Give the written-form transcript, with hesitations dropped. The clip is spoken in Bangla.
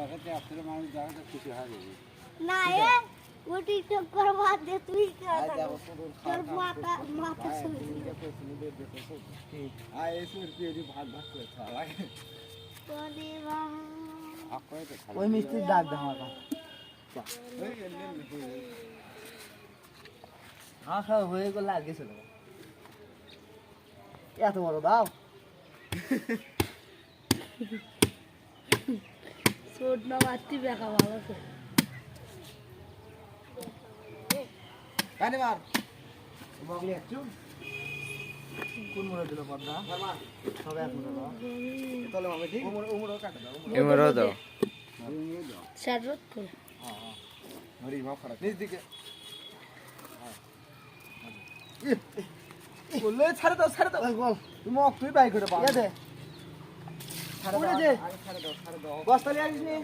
দেখাতে আসলে মানুষ দেখাতে খুশি হয় যাবে না এ ও টিকটক করবা দে তুই তোর মাথা মাথা শুই আয় এসে পেরি ভাগ ভাগ করে ছাড়া তোরে বাবা ভাগ করে তো ওই মিষ্টি ডাক দে আমার আখা হয়ে গেল আগে চলে এত বড় দাও ছোট না বাতি বেকা ভালো আছে কানে মার মগলি একটু কোন মোড়ে দিল পর্দা সব এক মোড়ে দাও তাহলে মামা ঠিক উমরও কাটে দাও এমরও দাও উমরও দাও শারত করে হ্যাঁ হ্যাঁ হরি মা খারাপ নিজ দিকে বললে ছাড়ে দাও বল তুমি তুই বাই করে পাও দে ছাড়ে দাও ছাড়ে দাও বস্তা নিয়ে আসিস নি